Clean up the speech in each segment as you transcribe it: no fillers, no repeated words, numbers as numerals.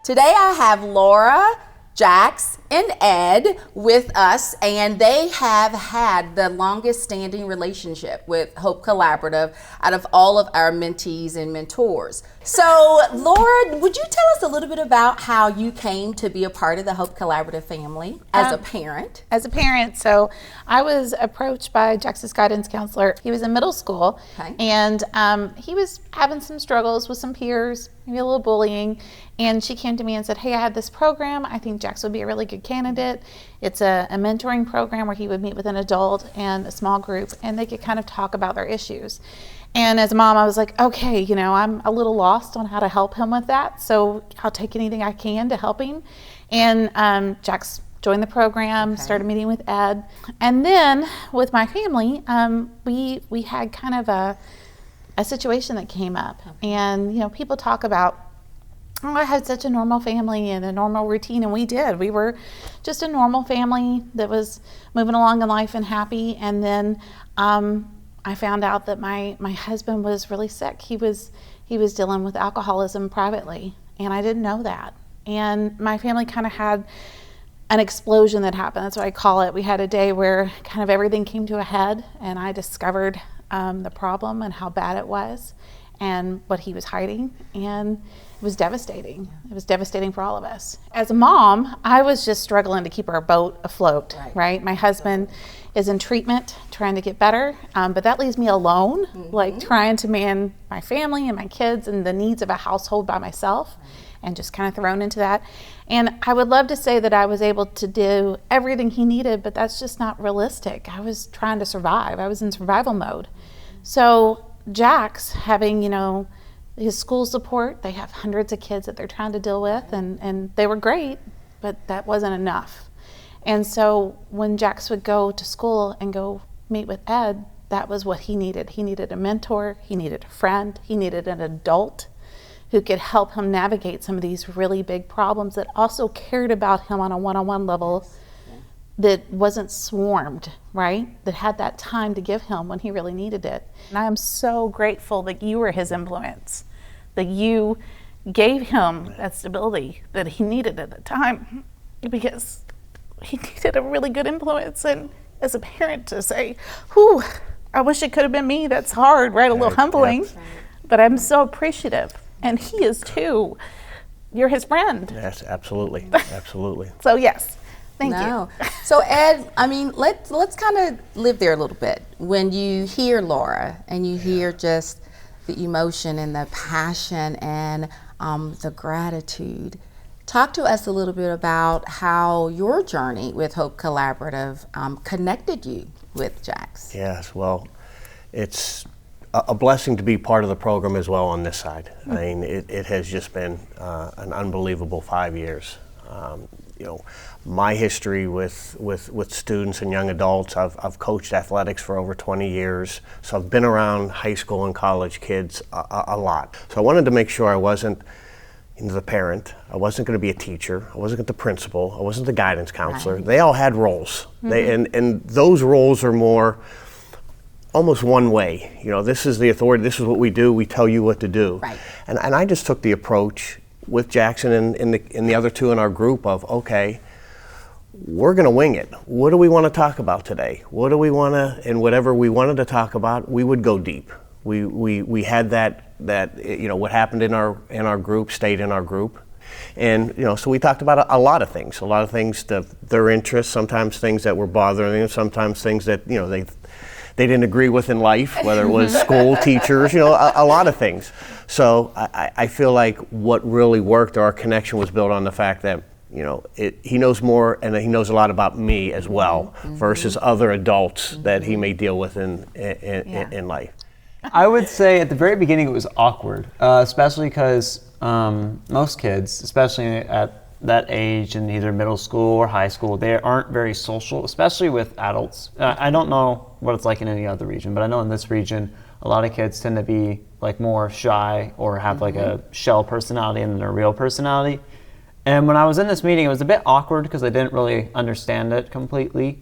Today I have Laura, Jax, and Ed with us, and they have had the longest standing relationship with Hope Collaborative out of all of our mentees and mentors. So Laura, would you tell us a little bit about how you came to be a part of the Hope Collaborative family as a parent? As a parent, so I was approached by Jax's guidance counselor. He was in middle school, and he was having some struggles with some peers, maybe a little bullying, and she came to me and said, hey, I had this program. I think Jax would be a really good candidate. It's a mentoring program where he would meet with an adult and a small group, and they could kind of talk about their issues. And as a mom, I was like, okay, I'm a little lost on how to help him with that, so I'll take anything I can to help him. And Jax joined the program, started meeting with Ed. And then with my family, we had kind of a situation that came up. And, people talk about, oh, I had such a normal family and a normal routine, and we did. We were just a normal family that was moving along in life and happy. And then I found out that my husband was really sick. He was dealing with alcoholism privately, and I didn't know that. And my family kind of had an explosion that happened. That's what I call it. We had a day where kind of everything came to a head, and I discovered the problem and how bad it was and what he was hiding, and it was devastating. It was devastating for all of us. As a mom, I was just struggling to keep our boat afloat, right? My husband is in treatment, trying to get better, but that leaves me alone, like trying to man my family and my kids and the needs of a household by myself, and just kind of thrown into that. And I would love to say that I was able to do everything he needed, but that's just not realistic. I was trying to survive. I was in survival mode. So Jax, having, his school support, they have hundreds of kids that they're trying to deal with, and they were great, but that wasn't enough. And so when Jax would go to school and go meet with Ed, that was what he needed. He needed a mentor, he needed a friend, he needed an adult who could help him navigate some of these really big problems, that also cared about him on a one-on-one level, that wasn't swarmed, right? That had that time to give him when he really needed it. And I am so grateful that you were his influence, that you gave him that stability that he needed at the time, because he needed a really good influence. And as a parent to say, whew, I wish it could have been me, that's hard, right? A little humbling, but I'm so appreciative. And he is too. You're his friend. Yes, absolutely, absolutely. So yes. Thank you. So Ed, let's kind of live there a little bit. When you hear Laura and you hear just the emotion and the passion and the gratitude, talk to us a little bit about how your journey with Hope Collaborative connected you with Jax. Yes, well, it's a blessing to be part of the program as well on this side. I mean, it has just been an unbelievable 5 years. My history with students and young adults, I've coached athletics for over 20 years, so I've been around high school and college kids a lot. So I wanted to make sure I wasn't the parent, I wasn't going to be a teacher, I wasn't the principal, I wasn't the guidance counselor. Right. They all had roles, and those roles are more almost one way. This is the authority, this is what we do, we tell you what to do. Right. And I just took the approach with Jaxon and the other two in our group of, okay, we're going to wing it. What do we want to talk about today? What do we want to, and whatever we wanted to talk about, we would go deep. We had that what happened in our group stayed in our group. And so we talked about a lot of things, their interests, sometimes things that were bothering them, sometimes things that they didn't agree with in life, whether it was school, teachers, a lot of things. So I feel like what really worked, our connection was built on the fact that he knows more, and he knows a lot about me as well, versus other adults that he may deal with in life. I would say at the very beginning it was awkward, especially because most kids, especially at that age in either middle school or high school, they aren't very social, especially with adults. I don't know what it's like in any other region, but I know in this region, a lot of kids tend to be like more shy or have like a shell personality and their real personality. And when I was in this meeting, it was a bit awkward because I didn't really understand it completely.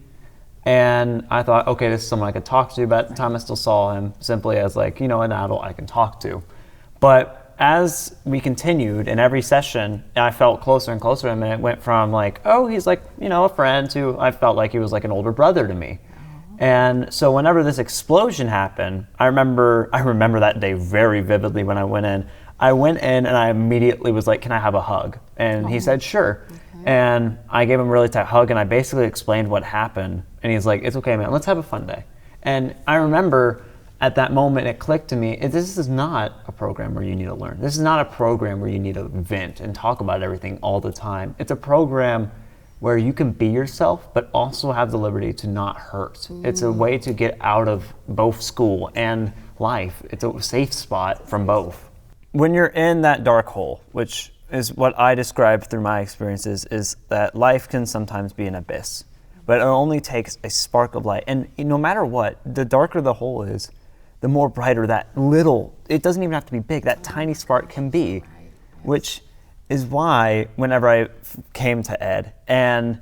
And I thought, okay, this is someone I could talk to, but at the time I still saw him simply as like, an adult I can talk to. But as we continued in every session, I felt closer and closer to him, and it went from like, oh, he's like, a friend, to I felt like he was like an older brother to me. And so whenever this explosion happened, I remember that day very vividly when I went in. I went in and I immediately was like, can I have a hug? And he said, sure. Okay. And I gave him a really tight hug, and I basically explained what happened. And he's like, it's okay, man, let's have a fun day. And I remember at that moment it clicked to me, this is not a program where you need to learn. This is not a program where you need to vent and talk about everything all the time. It's a program where you can be yourself, but also have the liberty to not hurt. It's a way to get out of both school and life. It's a safe spot from both. When you're in that dark hole, which is what I described through my experiences, is that life can sometimes be an abyss, but it only takes a spark of light. And no matter what, the darker the hole is, the more brighter that little, it doesn't even have to be big, that tiny spark can be, which is why whenever I came to Ed, and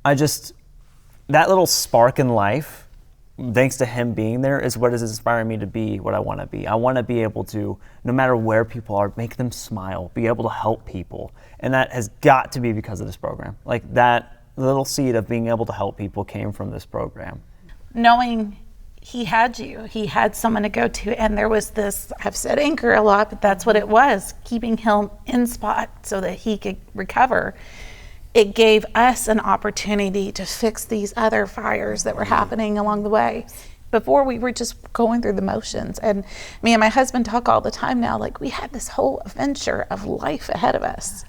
that little spark in life, thanks to him being there, is what is inspiring me to be what I want to be. I want to be able to, no matter where people are, make them smile, be able to help people. And that has got to be because of this program. Like, that little seed of being able to help people came from this program. Knowing he had someone to go to, and there was this, I've said anchor a lot, but that's what it was, keeping him in spot so that he could recover. It gave us an opportunity to fix these other fires that were happening along the way. Before, we were just going through the motions, and me and my husband talk all the time now, like, we had this whole adventure of life ahead of us,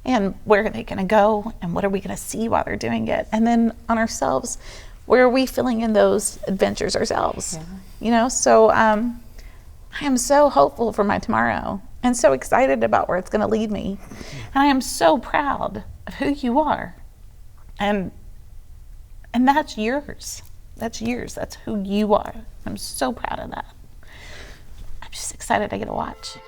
and where are they going to go, and what are we going to see while they're doing it, and then on ourselves, where are we filling in those adventures ourselves? So I am so hopeful for my tomorrow and so excited about where it's going to lead me. And I am so proud of who you are. And that's yours. That's yours. That's who you are. I'm so proud of that. I'm just excited I get to watch.